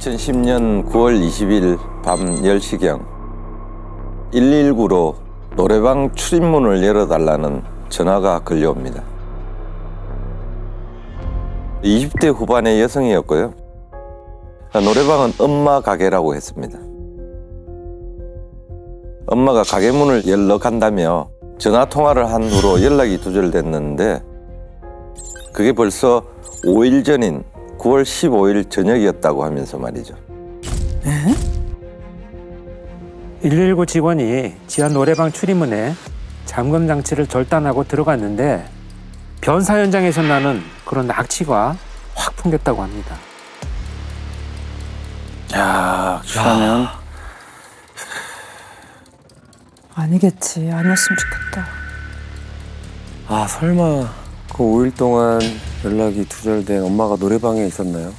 2010년 9월 20일 밤 10시경 119로 노래방 출입문을 열어달라는 전화가 걸려옵니다. 20대 후반의 여성이었고요. 노래방은 엄마 가게라고 했습니다. 엄마가 가게 문을 열러 간다며 전화통화를 한 후로 연락이 두절됐는데 그게 벌써 5일 전인 9월 15일 저녁이었다고 하면서 말이죠. 에? 119 직원이 지하 노래방 출입문에 잠금 장치를 절단하고 들어갔는데 변사 현장에서 나는 그런 악취가 확 풍겼다고 합니다. 야, 악취라면 아니겠지. 아니었으면 좋겠다. 아, 설마 그 5일 동안 연락이 두절된 엄마가 노래방에 있었나요?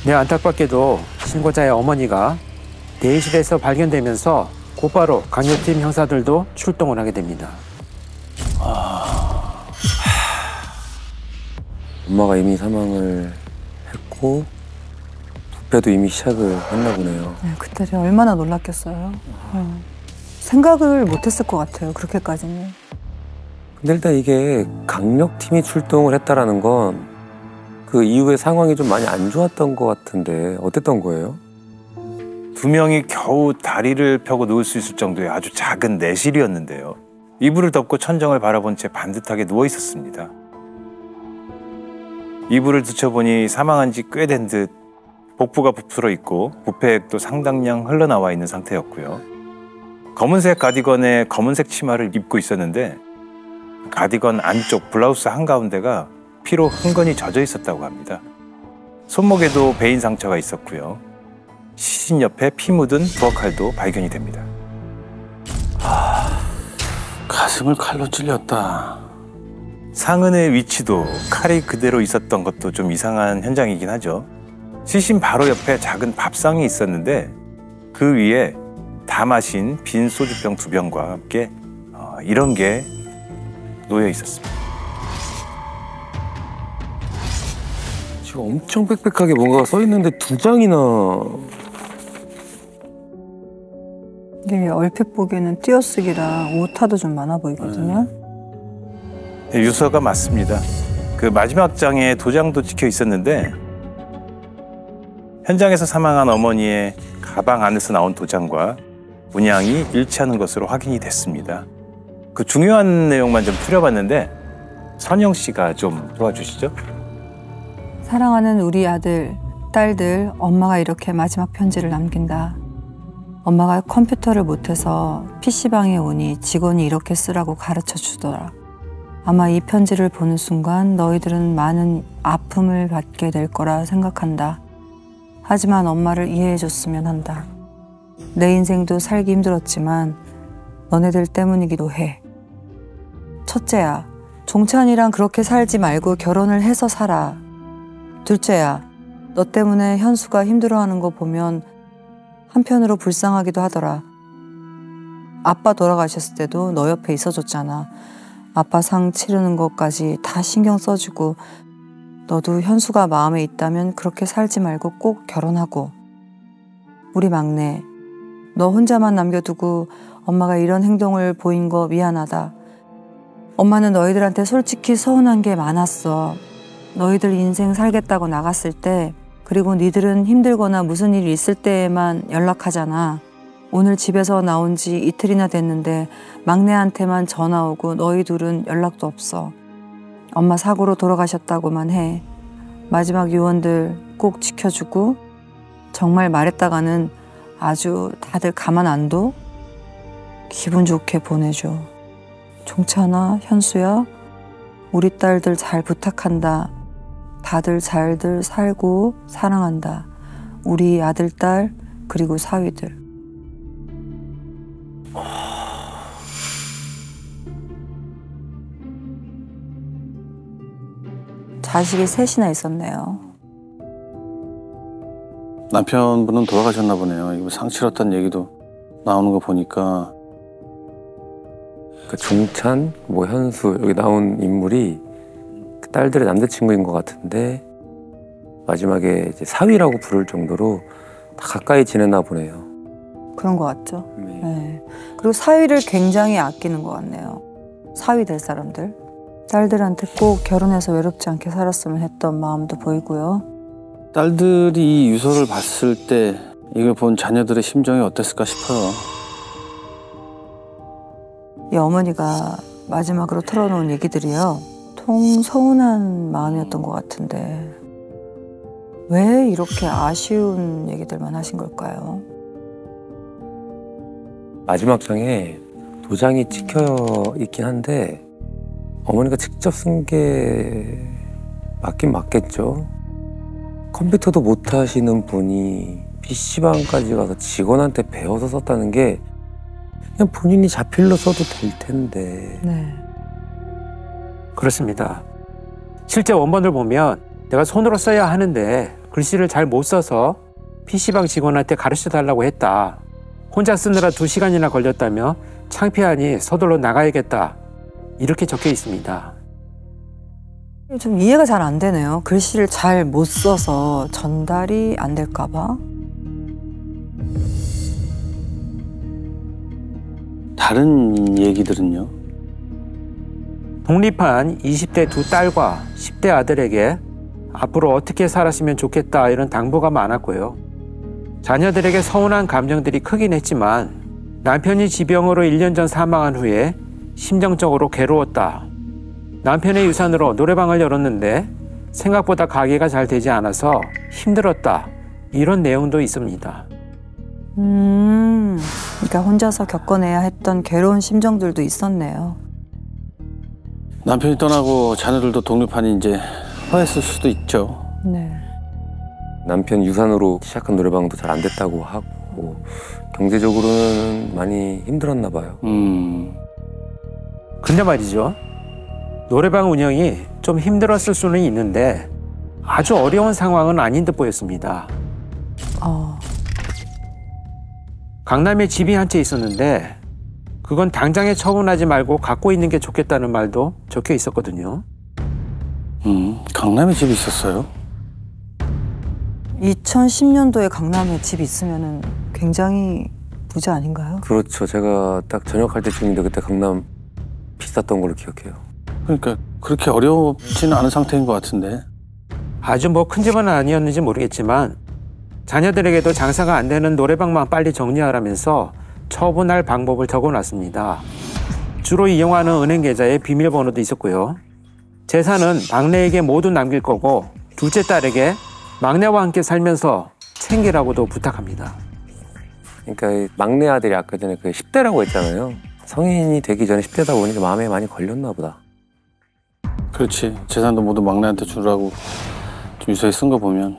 네, 안타깝게도 신고자의 어머니가 대실에서 발견되면서 곧바로 강력팀 형사들도 출동을 하게 됩니다. 엄마가 이미 사망을 했고 부패도 이미 시작을 했나 보네요. 네, 그때를 얼마나 놀랐겠어요. 생각을 못했을 것 같아요. 그렇게까지는. 근데 일단 이게 강력팀이 출동을 했다라는 건 그 이후에 상황이 좀 많이 안 좋았던 것 같은데 어땠던 거예요? 두 명이 겨우 다리를 펴고 누울 수 있을 정도의 아주 작은 내실이었는데요. 이불을 덮고 천정을 바라본 채 반듯하게 누워 있었습니다. 이불을 뒤쳐보니 사망한 지 꽤 된 듯 복부가 부풀어 있고 부패액도 상당량 흘러나와 있는 상태였고요. 검은색 가디건에 검은색 치마를 입고 있었는데 가디건 안쪽 블라우스 한가운데가 피로 흥건히 젖어 있었다고 합니다. 손목에도 베인 상처가 있었고요. 시신 옆에 피 묻은 부엌칼도 발견이 됩니다. 가슴을 칼로 찔렸다. 상흔의 위치도 칼이 그대로 있었던 것도 좀 이상한 현장이긴 하죠. 시신 바로 옆에 작은 밥상이 있었는데 그 위에 다 마신 빈 소주병 2병과 함께 이런 게 놓여 있었습니다. 지금 엄청 빽빽하게 뭔가가 써 있는데 2장이나. 이게 얼핏 보기에는 띄어쓰기라 오타도 좀 많아 보이거든요. 네, 유서가 맞습니다. 그 마지막 장에 도장도 찍혀 있었는데 현장에서 사망한 어머니의 가방 안에서 나온 도장과 문양이 일치하는 것으로 확인이 됐습니다. 그 중요한 내용만 좀 풀어봤는데 선영 씨가 좀 도와주시죠. 사랑하는 우리 아들, 딸들, 엄마가 이렇게 마지막 편지를 남긴다. 엄마가 컴퓨터를 못해서 PC방에 오니 직원이 이렇게 쓰라고 가르쳐 주더라. 아마 이 편지를 보는 순간 너희들은 많은 아픔을 받게 될 거라 생각한다. 하지만 엄마를 이해해줬으면 한다. 내 인생도 살기 힘들었지만 너네들 때문이기도 해. 첫째야, 종찬이랑 그렇게 살지 말고 결혼을 해서 살아. 둘째야, 너 때문에 현수가 힘들어하는 거 보면 한편으로 불쌍하기도 하더라. 아빠 돌아가셨을 때도 너 옆에 있어줬잖아. 아빠 상 치르는 것까지 다 신경 써주고 너도 현수가 마음에 있다면 그렇게 살지 말고 꼭 결혼하고. 우리 막내, 너 혼자만 남겨두고 엄마가 이런 행동을 보인 거 미안하다. 엄마는 너희들한테 솔직히 서운한 게 많았어. 너희들 인생 살겠다고 나갔을 때, 그리고 니들은 힘들거나 무슨 일이 있을 때에만 연락하잖아. 오늘 집에서 나온 지 이틀이나 됐는데 막내한테만 전화 오고 너희 둘은 연락도 없어. 엄마 사고로 돌아가셨다고만 해. 마지막 유언들 꼭 지켜주고 정말 말했다가는 아주 다들 가만 안 둬? 기분 좋게 보내줘. 종찬아, 현수야, 우리 딸들 잘 부탁한다. 다들 잘들 살고 사랑한다. 우리 아들, 딸, 그리고 사위들. 자식이 셋이나 있었네요. 남편분은 돌아가셨나 보네요. 이거 상 치렀다는 얘기도 나오는 거 보니까. 그 종찬, 현수 여기 나온 인물이 그 딸들의 남자친구인 것 같은데 마지막에 이제 사위라고 부를 정도로 다 가까이 지냈나 보네요. 그런 것 같죠. 네. 그리고 사위를 굉장히 아끼는 것 같네요. 사위 될 사람들. 딸들한테 꼭 결혼해서 외롭지 않게 살았으면 했던 마음도 보이고요. 딸들이 이 유서를 봤을 때 이걸 본 자녀들의 심정이 어땠을까 싶어요. 이 어머니가 마지막으로 털어놓은 얘기들이요. 통 서운한 마음이었던 것 같은데 왜 이렇게 아쉬운 얘기들만 하신 걸까요? 마지막 장에 도장이 찍혀 있긴 한데 어머니가 직접 쓴 게 맞긴 맞겠죠. 컴퓨터도 못 하시는 분이 PC방까지 가서 직원한테 배워서 썼다는 게 그냥 본인이 자필로 써도 될 텐데. 네. 그렇습니다. 실제 원본을 보면 내가 손으로 써야 하는데 글씨를 잘 못 써서 PC방 직원한테 가르쳐달라고 했다. 혼자 쓰느라 2시간이나 걸렸다며 창피하니 서둘러 나가야겠다. 이렇게 적혀 있습니다. 좀 이해가 잘 안 되네요. 글씨를 잘 못 써서 전달이 안 될까 봐. 다른 얘기들은요? 독립한 20대 2 딸과 10대 아들에게 앞으로 어떻게 살았으면 좋겠다 이런 당부가 많았고요. 자녀들에게 서운한 감정들이 크긴 했지만 남편이 지병으로 1년 전 사망한 후에 심정적으로 괴로웠다. 남편의 유산으로 노래방을 열었는데 생각보다 가게가 잘 되지 않아서 힘들었다. 이런 내용도 있습니다. 그러니까 혼자서 겪어내야 했던 괴로운 심정들도 있었네요. 남편이 떠나고 자녀들도 독립하니 이제 화했을 수도 있죠. 네. 남편 유산으로 시작한 노래방도 잘 안 됐다고 하고 경제적으로는 많이 힘들었나 봐요. 근데 말이죠. 노래방 운영이 좀 힘들었을 수는 있는데 아주 어려운 상황은 아닌 듯 보였습니다. 강남에 집이 한 채 있었는데 그건 당장에 처분하지 말고 갖고 있는 게 좋겠다는 말도 적혀 있었거든요. 강남에 집이 있었어요? 2010년도에 강남에 집이 있으면 굉장히 부자 아닌가요? 그렇죠. 제가 딱 전역할 때쯤인데 그때 강남 비쌌던 걸로 기억해요. 그러니까 그렇게 어렵지는 않은 상태인 것 같은데. 아주 뭐 큰 집은 아니었는지 모르겠지만 자녀들에게도 장사가 안 되는 노래방만 빨리 정리하라면서 처분할 방법을 적어놨습니다. 주로 이용하는 은행 계좌에 비밀번호도 있었고요. 재산은 막내에게 모두 남길 거고 둘째 딸에게 막내와 함께 살면서 챙기라고도 부탁합니다. 그러니까 이 막내 아들이 아까 전에 그 10대라고 했잖아요. 성인이 되기 전에 10대다 보니까 마음에 많이 걸렸나 보다. 그렇지. 재산도 모두 막내한테 주라고 유서에 쓴 거 보면.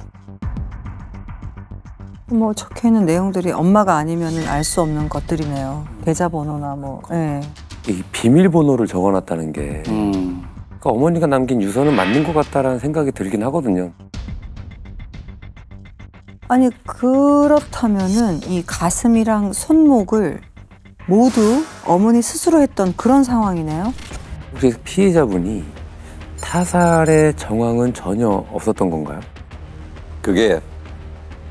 뭐 적혀있는 내용들이 엄마가 아니면 알 수 없는 것들이네요. 계좌번호나 뭐. 네. 이 비밀번호를 적어놨다는 게 그러니까 어머니가 남긴 유서는 맞는 것 같다라는 생각이 들긴 하거든요. 아니 그렇다면은 이 가슴이랑 손목을 모두 어머니 스스로 했던 그런 상황이네요. 혹시 피해자분이 타살의 정황은 전혀 없었던 건가요? 그게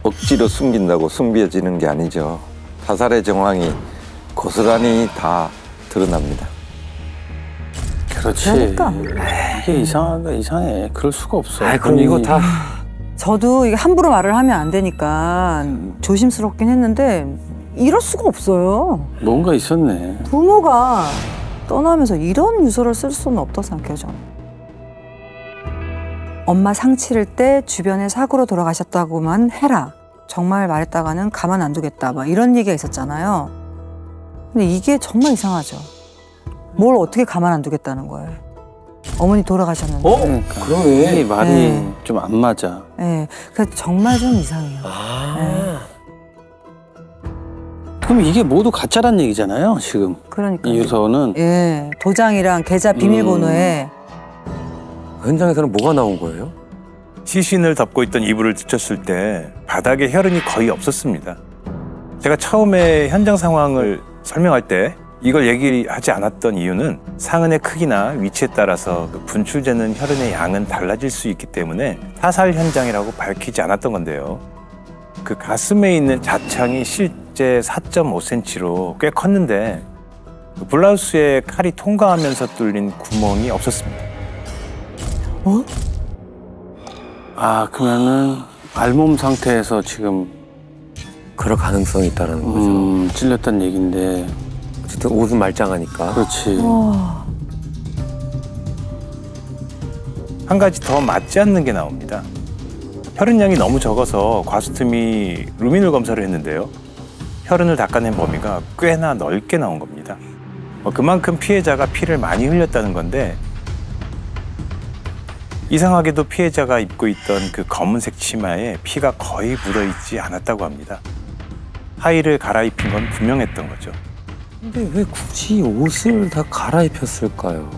억지로 숨긴다고 숨겨지는 게 아니죠. 타살의 정황이 고스란히 다 드러납니다. 그렇지. 그러니까. 이게 이상해. 그럴 수가 없어. 그럼 이거 다 저도 이게 함부로 말을 하면 안 되니까 조심스럽긴 했는데 이럴 수가 없어요. 뭔가 있었네. 부모가 떠나면서 이런 유서를 쓸 수는 없다고 생각해요, 저는. 엄마 상치를 때 주변에 사고로 돌아가셨다고만 해라. 정말 말했다가는 가만 안 두겠다. 막 이런 얘기가 있었잖아요. 근데 이게 정말 이상하죠. 뭘 어떻게 가만 안 두겠다는 거예요. 어머니 돌아가셨는데. 그러니까. 그러네. 이 말이 네. 좀 안 맞아. 네, 그래서 정말 좀 이상해요. 그럼 이게 모두 가짜란 얘기잖아요, 지금. 그러니까. 이 유서는. 예, 도장이랑 계좌 비밀번호에 현장에서는 뭐가 나온 거예요? 시신을 덮고 있던 이불을 뒤쳤을 때 바닥에 혈흔이 거의 없었습니다. 제가 처음에 현장 상황을 설명할 때 이걸 얘기하지 않았던 이유는 상흔의 크기나 위치에 따라서 그 분출되는 혈흔의 양은 달라질 수 있기 때문에 타살 현장이라고 밝히지 않았던 건데요. 그 가슴에 있는 자창이 실제 4.5cm로 꽤 컸는데 그 블라우스에 칼이 통과하면서 뚫린 구멍이 없었습니다. 어? 아, 그러면은 알몸 상태에서 지금 그럴 가능성이 있다는 거죠. 찔렸단 얘긴데. 어쨌든 옷은 말짱하니까. 그렇지. 한 가지 더 맞지 않는 게 나옵니다. 혈흔량이 너무 적어서 과수팀이 루미놀 검사를 했는데요. 혈흔을 닦아낸 범위가 꽤나 넓게 나온 겁니다. 그만큼 피해자가 피를 많이 흘렸다는 건데 이상하게도 피해자가 입고 있던 그 검은색 치마에 피가 거의 묻어있지 않았다고 합니다. 하의를 갈아입힌 건 분명했던 거죠. 근데 왜 굳이 옷을 다 갈아입혔을까요?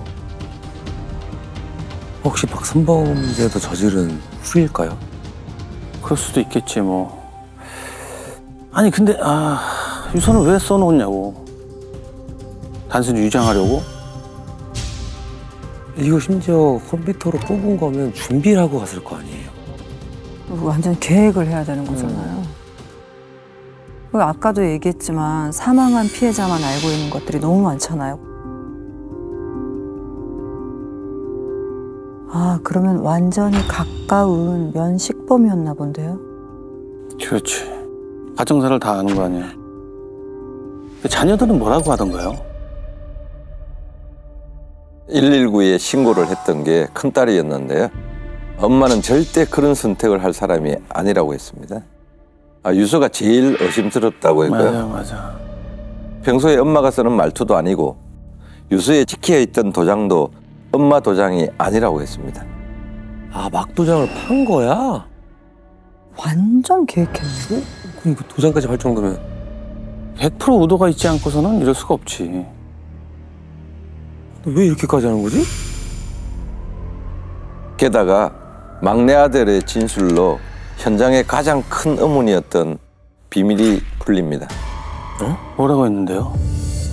혹시 박선범죄도 저지른 후일까요? 그럴 수도 있겠지 뭐. 아니 근데 유서는 왜 써놓냐고. 단순히 유장하려고? 이거 심지어 컴퓨터로 뽑은 거면 준비를 하고 갔을 거 아니에요? 완전 계획을 해야 되는 거잖아요. 그리고 아까도 얘기했지만 사망한 피해자만 알고 있는 것들이 너무 많잖아요. 아, 그러면 완전히 가까운 면식범이었나 본데요? 그렇지. 가정사를 다 아는 거 아니야. 자녀들은 뭐라고 하던가요? 119에 신고를 했던 게 큰딸이었는데요. 엄마는 절대 그런 선택을 할 사람이 아니라고 했습니다. 유서가 제일 의심스럽다고 했고요. 맞아. 평소에 엄마가 쓰는 말투도 아니고 유서에 찍혀있던 도장도 엄마 도장이 아니라고 했습니다. 아, 막도장을 판 거야? 완전 계획했네. 그럼 그 도장까지 할 정도면 100% 의도가 있지 않고서는 이럴 수가 없지. 왜 이렇게까지 하는 거지? 게다가 막내 아들의 진술로 현장의 가장 큰 의문이었던 비밀이 풀립니다. 뭐라고 했는데요?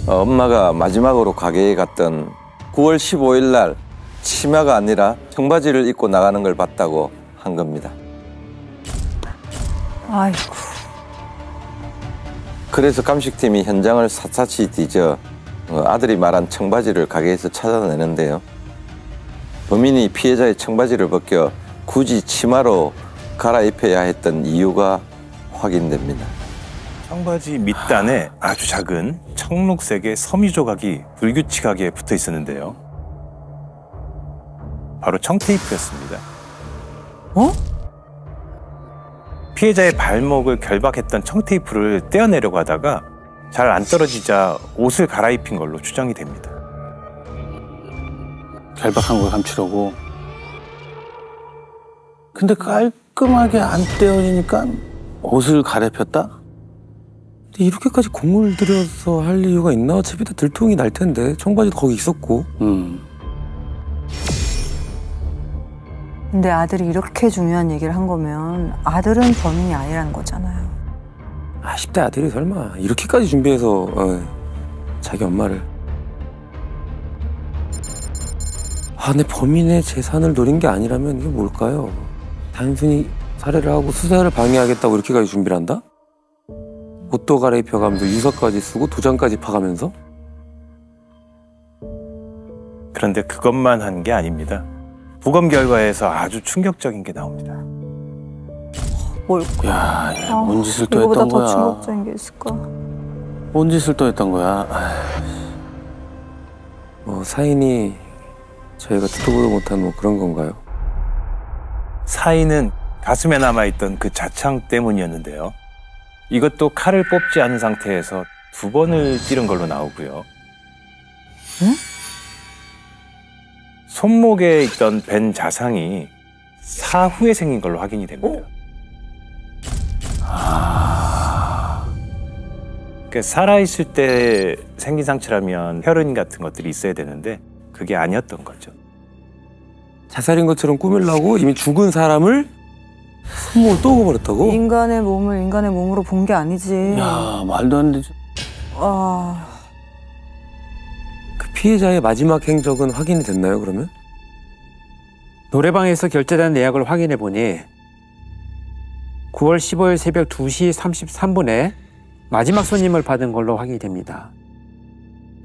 엄마가 마지막으로 가게에 갔던 9월 15일 날 치마가 아니라 청바지를 입고 나가는 걸 봤다고 한 겁니다. 아이고. 그래서 감식팀이 현장을 샅샅이 뒤져 아들이 말한 청바지를 가게에서 찾아내는데요. 범인이 피해자의 청바지를 벗겨 굳이 치마로 갈아입혀야 했던 이유가 확인됩니다. 청바지 밑단에 아주 작은 청록색의 섬유 조각이 불규칙하게 붙어 있었는데요. 바로 청테이프였습니다. 피해자의 발목을 결박했던 청테이프를 떼어내려고 하다가 잘 안 떨어지자 옷을 갈아입힌 걸로 추정이 됩니다. 결박한 걸 감추려고. 근데 깔끔하게 안 떼어지니까 옷을 갈아입혔다? 근데 이렇게까지 공을 들여서 할 이유가 있나? 어차피 다 들통이 날 텐데 청바지도 거기 있었고. 근데 아들이 이렇게 중요한 얘기를 한 거면 아들은 범인이 아니라는 거잖아요. 10대 아들이 설마 이렇게까지 준비해서 자기 엄마를. 근데 범인의 재산을 노린 게 아니라면 이게 뭘까요? 단순히 살해를 하고 수사를 방해하겠다고 이렇게까지 준비를 한다? 옷도 갈아입혀가면서 유서까지 쓰고 도장까지 파가면서? 그런데 그것만 한 게 아닙니다. 부검 결과에서 아주 충격적인 게 나옵니다. 야, 뭔 짓을 또 이거보다 했던 더 거야? 충격적인 게 있을까? 뭔 짓을 또 했던 거야? 사인이 저희가 듣도 보도 못한 그런 건가요? 사인은 가슴에 남아있던 그 자창 때문이었는데요. 이것도 칼을 뽑지 않은 상태에서 2번을 찌른 걸로 나오고요. 손목에 있던 벤 자상이 사후에 생긴 걸로 확인이 됩니다. 그러니까 살아있을 때 생긴 상처라면 혈흔 같은 것들이 있어야 되는데 그게 아니었던 거죠. 자살인 것처럼 꾸밀라고 이미 죽은 사람을 손목을 떠먹어버렸다고? 인간의 몸을 인간의 몸으로 본 게 아니지. 야, 말도 안 되지. 피해자의 마지막 행적은 확인이 됐나요, 그러면? 노래방에서 결제된 내역을 확인해 보니 9월 15일 새벽 2시 33분에 마지막 손님을 받은 걸로 확인이 됩니다.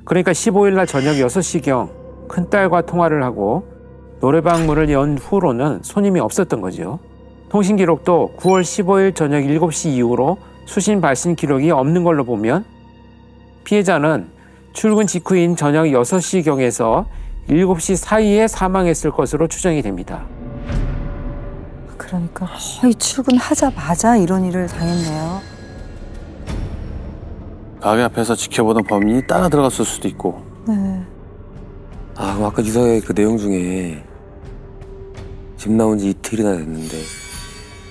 그러니까 15일 날 저녁 6시경 큰딸과 통화를 하고 노래방 문을 연 후로는 손님이 없었던 거죠. 통신 기록도 9월 15일 저녁 7시 이후로 수신 발신 기록이 없는 걸로 보면 피해자는 출근 직후인 저녁 6시경에서 7시 사이에 사망했을 것으로 추정이 됩니다. 그러니까 거의 출근하자마자 이런 일을 당했네요. 가게 앞에서 지켜보던 범인이 따라 들어갔을 수도 있고. 네. 아, 그럼 아까 유서의 그 내용 중에 집 나온 지 이틀이나 됐는데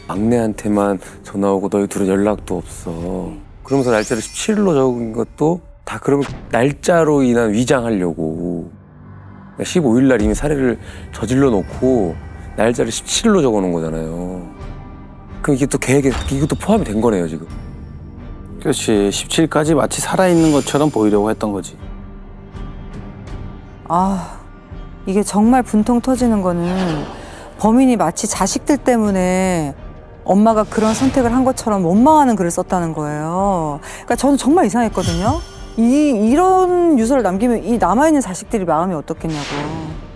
막내한테만 전화 오고 너희 둘은 연락도 없어. 그러면서 날짜를 17일로 적은 것도 다 그러면 날짜로 인한 위장하려고. 15일 날 이미 살해를 저질러 놓고 날짜를 17일로 적어 놓은 거잖아요. 그럼 이게 또 계획에 이것도 포함이 된 거네요, 지금. 그렇지. 17일까지 마치 살아있는 것처럼 보이려고 했던 거지. 아, 이게 정말 분통 터지는 거는 범인이 마치 자식들 때문에 엄마가 그런 선택을 한 것처럼 원망하는 글을 썼다는 거예요. 그러니까 저는 정말 이상했거든요. 이런 유서를 남기면 이 남아있는 자식들이 마음이 어떻겠냐고.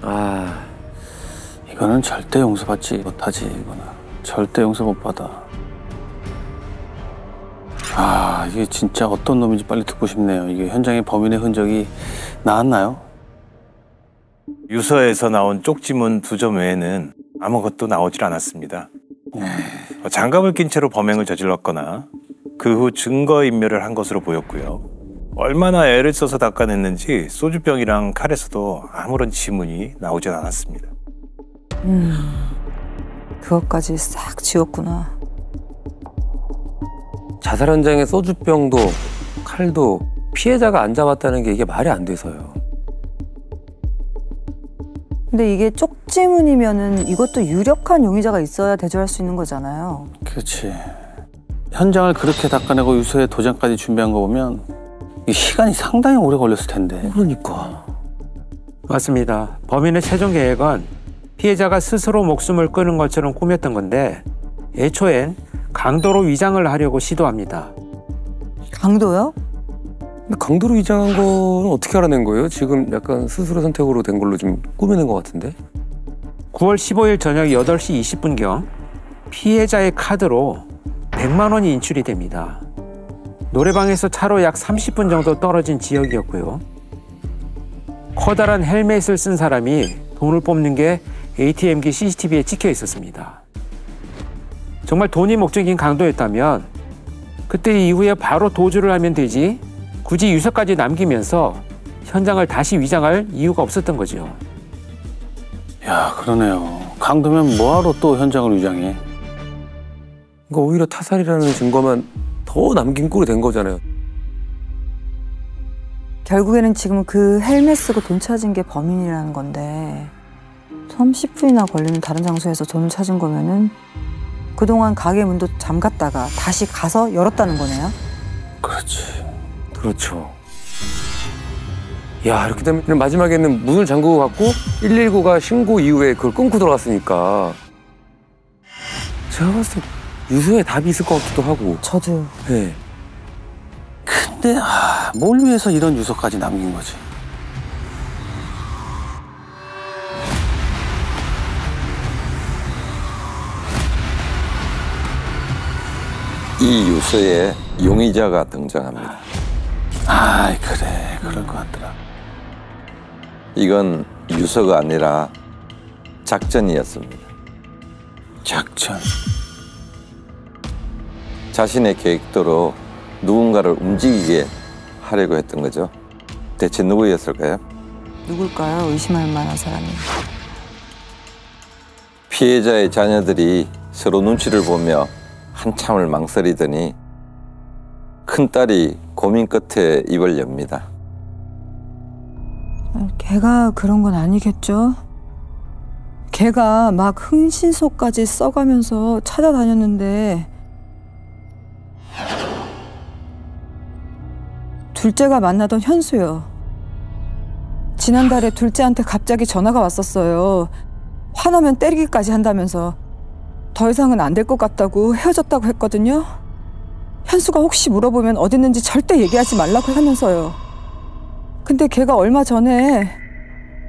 아, 이거는 절대 용서받지 못하지, 이거는. 절대 용서 못 받아. 아, 이게 진짜 어떤 놈인지 빨리 듣고 싶네요. 이게 현장에 범인의 흔적이 나왔나요? 유서에서 나온 쪽지문 2점 외에는 아무것도 나오질 않았습니다. 장갑을 낀 채로 범행을 저질렀거나 그 후 증거인멸을 한 것으로 보였고요. 얼마나 애를 써서 닦아냈는지 소주병이랑 칼에서도 아무런 지문이 나오진 않았습니다. 그것까지 싹 지웠구나. 자살 현장에 소주병도 칼도 피해자가 안 잡았다는 게 이게 말이 안 돼서요. 근데 이게 쪽지문이면은 이것도 유력한 용의자가 있어야 대조할 수 있는 거잖아요. 그렇지. 현장을 그렇게 닦아내고 유서에 도장까지 준비한 거 보면 이 시간이 상당히 오래 걸렸을 텐데. 그러니까. 맞습니다. 범인의 최종 계획은 피해자가 스스로 목숨을 끊은 것처럼 꾸몄던 건데 애초엔 강도로 위장을 하려고 시도합니다. 강도요? 근데 강도로 위장한 거는 어떻게 알아낸 거예요? 지금 약간 스스로 선택으로 된 걸로 좀 꾸며낸 것 같은데? 9월 15일 저녁 8시 20분경 피해자의 카드로 100만 원이 인출이 됩니다. 노래방에서 차로 약 30분 정도 떨어진 지역이었고요. 커다란 헬멧을 쓴 사람이 돈을 뽑는 게 ATM기 CCTV에 찍혀 있었습니다. 정말 돈이 목적인 강도였다면 그때 이후에 바로 도주를 하면 되지 굳이 유서까지 남기면서 현장을 다시 위장할 이유가 없었던 거죠. 야, 그러네요. 강도면 뭐하러 또 현장을 위장해? 그러니까 오히려 타살이라는 증거만 더 남긴 꼴이 된 거잖아요. 결국에는 지금 그 헬멧 쓰고 돈 찾은 게 범인이라는 건데 30분이나 걸리는 다른 장소에서 돈을 찾은 거면은 그동안 가게 문도 잠갔다가 다시 가서 열었다는 거네요. 그렇지. 그렇죠. 야, 이렇게 되면 마지막에는 문을 잠그고 갔고 119가 신고 이후에 그걸 끊고 들어갔으니까 제가 봤을 때 유서에 답이 있을 것 같기도 하고. 저도요. 네. 근데 뭘 위해서 이런 유서까지 남긴 거지? 이 유서에 용의자가 등장합니다. 아, 그래. 그럴 것 같더라. 이건 유서가 아니라 작전이었습니다. 작전. 자신의 계획대로 누군가를 움직이게 하려고 했던 거죠. 대체 누구였을까요? 누굴까요? 의심할 만한 사람이. 피해자의 자녀들이 서로 눈치를 보며 한참을 망설이더니 큰딸이 고민 끝에 입을 엽니다. 걔가 그런 건 아니겠죠? 걔가 막 흥신소까지 써가면서 찾아다녔는데 둘째가 만나던 현수요. 지난달에 둘째한테 갑자기 전화가 왔었어요. 화나면 때리기까지 한다면서 더 이상은 안 될 것 같다고 헤어졌다고 했거든요. 현수가 혹시 물어보면 어딨는지 절대 얘기하지 말라고 하면서요. 근데 걔가 얼마 전에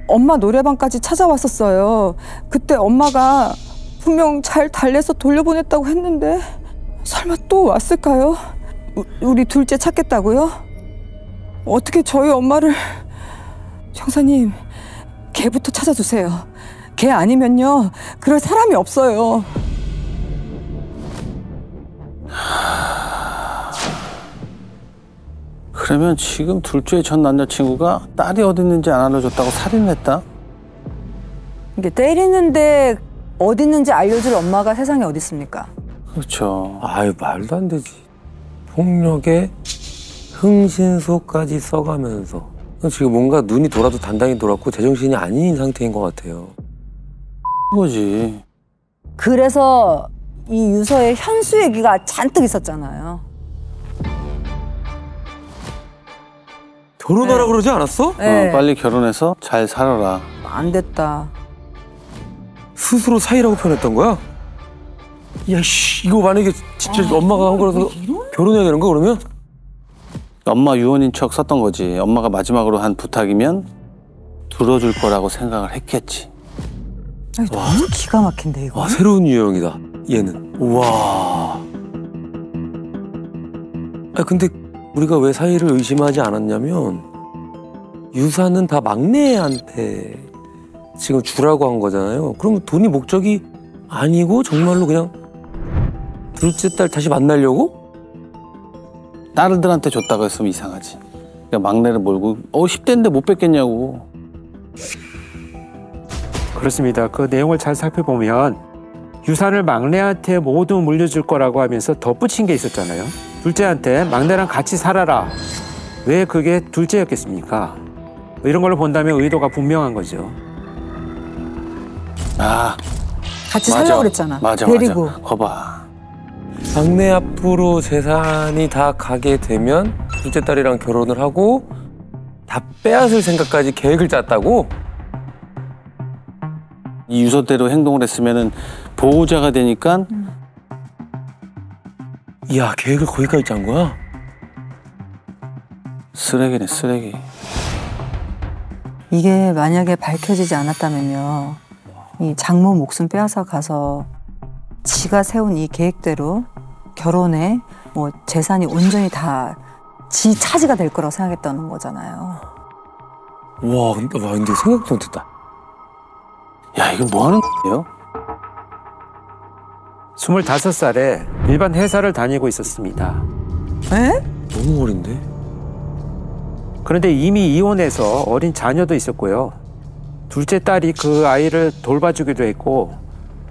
엄마 노래방까지 찾아왔었어요. 그때 엄마가 분명 잘 달래서 돌려보냈다고 했는데 설마 또 왔을까요? 우리 둘째 찾겠다고요? 어떻게 저희 엄마를... 형사님, 걔부터 찾아주세요. 걔 아니면요, 그럴 사람이 없어요. 그러면 지금 둘째 전 남자친구가 딸이 어디 있는지 안 알려줬다고 살인을 했다? 이게 때리는데 어디 있는지 알려줄 엄마가 세상에 어디 있습니까? 그렇죠. 아유, 말도 안 되지. 폭력에 흥신소까지 써가면서 지금 뭔가 눈이 돌아도 단단히 돌았고 제정신이 아닌 상태인 것 같아요. 그거지. 그래서 이 유서에 현수 얘기가 잔뜩 있었잖아요. 결혼하라 그러지 않았어? 네. 빨리 결혼해서 잘 살아라. 안 됐다. 스스로 사이라고 표현했던 거야? 야, 씨, 이거 만약에 진짜 엄마가 한 거라서 결혼해야 되는 거 그러면? 엄마 유언인 척 썼던 거지. 엄마가 마지막으로 한 부탁이면 들어줄 거라고 생각을 했겠지. 아니, 너무 기가 막힌데 이거. 와, 새로운 유형이다. 얘는. 우와. 아, 근데 우리가 왜 사이를 의심하지 않았냐면 유산은 다 막내한테 지금 주라고 한 거잖아요. 그러면 돈이 목적이 아니고 정말로 그냥 둘째 딸 다시 만나려고? 딸들한테 줬다고 했으면 이상하지. 그러니까 막내를 몰고 10대인데 못 뵙겠냐고. 그렇습니다. 그 내용을 잘 살펴보면 유산을 막내한테 모두 물려줄 거라고 하면서 덧붙인 게 있었잖아요. 둘째한테 막내랑 같이 살아라. 왜 그게 둘째였겠습니까? 이런 걸로 본다면 의도가 분명한 거죠. 아, 같이 맞아. 살려고 그랬잖아. 맞아, 데리고. 맞아. 거봐. 막내 앞으로 재산이 다 가게 되면 둘째 딸이랑 결혼을 하고 다 빼앗을 생각까지 계획을 짰다고? 이 유서대로 행동을 했으면은 보호자가 되니까 이야, 계획을 거기까지 짠 거야? 쓰레기네, 쓰레기. 이게 만약에 밝혀지지 않았다면요. 이 장모 목숨 빼앗아 가서 지가 세운 이 계획대로 결혼에 뭐 재산이 온전히 다 지 차지가 될 거라고 생각했다는 거잖아요. 와, 근데 생각도 못했다. 야, 이거 뭐 하는 거예요? 25살에 일반 회사를 다니고 있었습니다. 에? 너무 어린데? 그런데 이미 이혼해서 어린 자녀도 있었고요. 둘째 딸이 그 아이를 돌봐주기도 했고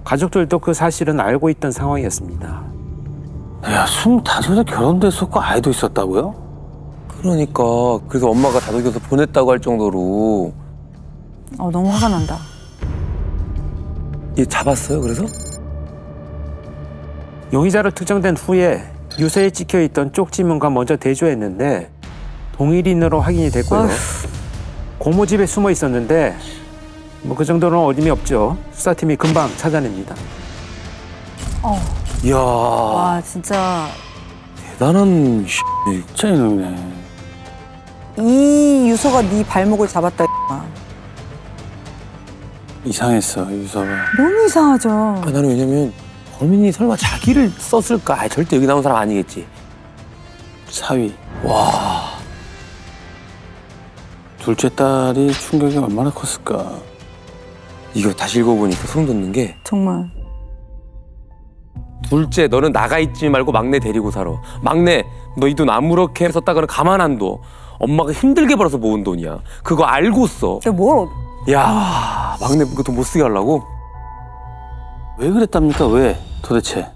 가족들도 그 사실은 알고 있던 상황이었습니다. 야, 25에 결혼됐었고 아이도 있었다고요? 그러니까 그래서 엄마가 다독여서 보냈다고 할 정도로. 너무 화가 난다. 얘 잡았어요, 그래서? 용의자로 특정된 후에 유서에 찍혀있던 쪽지문과 먼저 대조했는데 동일인으로 확인이 됐고요. 어휴. 고모집에 숨어 있었는데 뭐 그 정도는 어림이 없죠. 수사팀이 금방 찾아냅니다. 이야, 와, 진짜 대단한 진짜 이놈이네. 이 유서가 네 발목을 잡았다. 이상했어, 유서가. 너무 이상하죠. 나는 왜냐면 범인이 설마 자기를 썼을까? 절대 여기 나온 사람 아니겠지. 사위. 와, 둘째 딸이 충격이 얼마나 컸을까. 이거 다시 읽어보니까 소름 돋는 게 정말. 둘째, 너는 나가 있지 말고 막내 데리고 살아. 막내, 너 이 돈 아무렇게 썼다가는 가만 안 둬. 엄마가 힘들게 벌어서 모은 돈이야. 그거 알고 써. 뭘? 야, 막내 그 돈 못 쓰게 하려고? 왜 그랬답니까? 왜 도대체?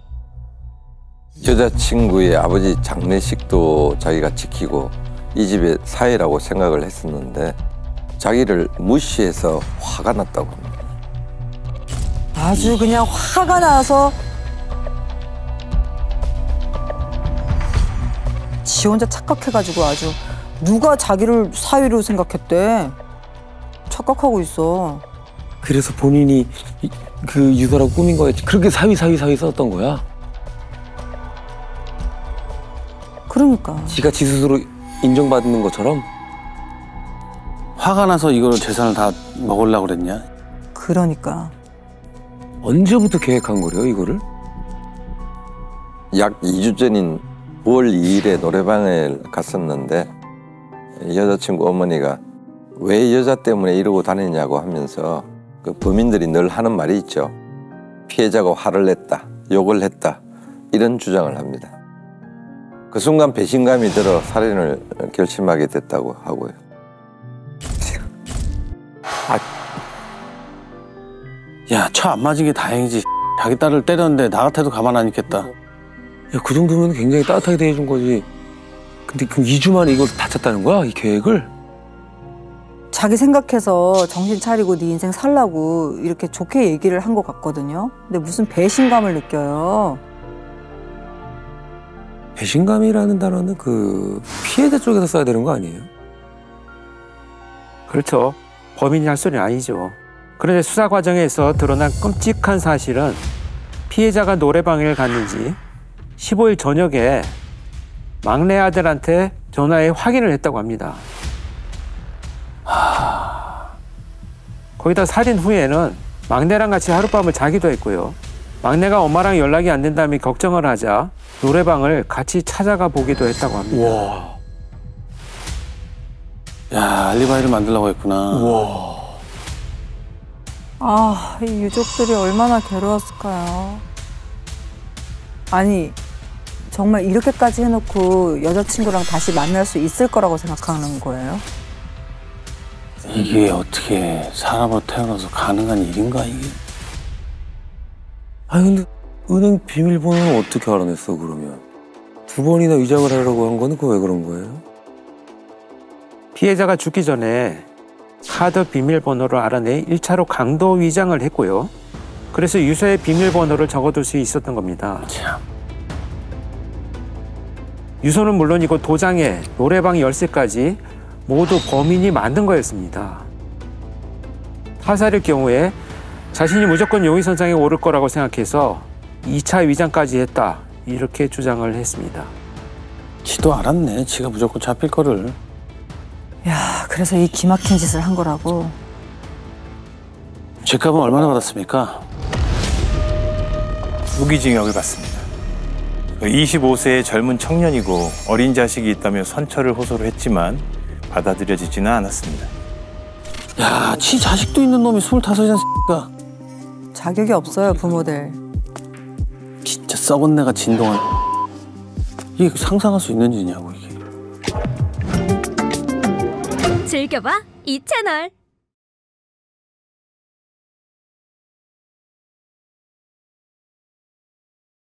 여자친구의 아버지 장례식도 자기가 지키고 이 집의 사이라고 생각을 했었는데 자기를 무시해서 화가 났다고 합니다. 아주 그냥 화가 나서 지 혼자 착각해가지고 아주 누가 자기를 사위로 생각했대. 착각하고 있어. 그래서 본인이 그 유서라고 꾸민 거였지. 그렇게 사위 썼던 거야. 그러니까. 지가 지 스스로 인정받는 것처럼. 화가 나서 이걸 재산을 다 먹으려고 그랬냐? 그러니까. 언제부터 계획한 거래요, 이거를? 약 2주 전인 9월 2일에 노래방에 갔었는데 여자친구 어머니가 왜 여자 때문에 이러고 다니냐고 하면서 그 범인들이 늘 하는 말이 있죠. 피해자가 화를 냈다, 욕을 했다, 이런 주장을 합니다. 그 순간 배신감이 들어 살인을 결심하게 됐다고 하고요. 야, 차 안 맞은 게 다행이지. 자기 딸을 때렸는데 나 같아도 가만 안 있겠다. 야, 그 정도면 굉장히 따뜻하게 대해준 거지. 근데 그 2주 만에 이걸 다 찼다는 거야? 이 계획을? 자기 생각해서 정신 차리고 네 인생 살라고 이렇게 좋게 얘기를 한 것 같거든요. 근데 무슨 배신감을 느껴요. 배신감이라는 단어는 그 피해자 쪽에서 써야 되는 거 아니에요? 그렇죠. 범인이 할 소리는 아니죠. 그런데 수사 과정에서 드러난 끔찍한 사실은 피해자가 노래방에 갔는지 15일 저녁에 막내 아들한테 전화해 확인을 했다고 합니다. 거기다 살인 후에는 막내랑 같이 하룻밤을 자기도 했고요. 막내가 엄마랑 연락이 안 된다며 걱정을 하자 노래방을 같이 찾아가 보기도 했다고 합니다. 와. 야, 알리바이를 만들려고 했구나. 와. 아, 이 유족들이 얼마나 괴로웠을까요? 아니, 정말 이렇게까지 해놓고 여자친구랑 다시 만날 수 있을 거라고 생각하는 거예요? 이게 어떻게 사람으로 태어나서 가능한 일인가, 이게? 아니 근데 은행 비밀번호는 어떻게 알아냈어 그러면? 2번이나 위장을 하려고 한 거는 그거 왜 그런 거예요? 피해자가 죽기 전에 카드 비밀번호를 알아내 1차로 강도 위장을 했고요. 그래서 유서에 비밀번호를 적어둘 수 있었던 겁니다. 참. 유서는 물론이고 도장에 노래방 열쇠까지 모두 범인이 만든 거였습니다. 타살일 경우에 자신이 무조건 용의선상에 오를 거라고 생각해서 2차 위장까지 했다, 이렇게 주장을 했습니다. 지도 알았네. 지가 무조건 잡힐 거를. 야, 그래서 이 기막힌 짓을 한 거라고. 죗값은 얼마나 받았습니까? 무기징역을 받습니다. 25세의 젊은 청년이고 어린 자식이 있다며 선처를 호소를 했지만 받아들여지지는 않았습니다. 야, 지 자식도 있는 놈이 25이란 새끼가. 자격이 없어요, 부모들. 진짜 썩은 내가 진동한. 이게 상상할 수 있는 일이냐고, 이게. 즐겨봐 이 채널.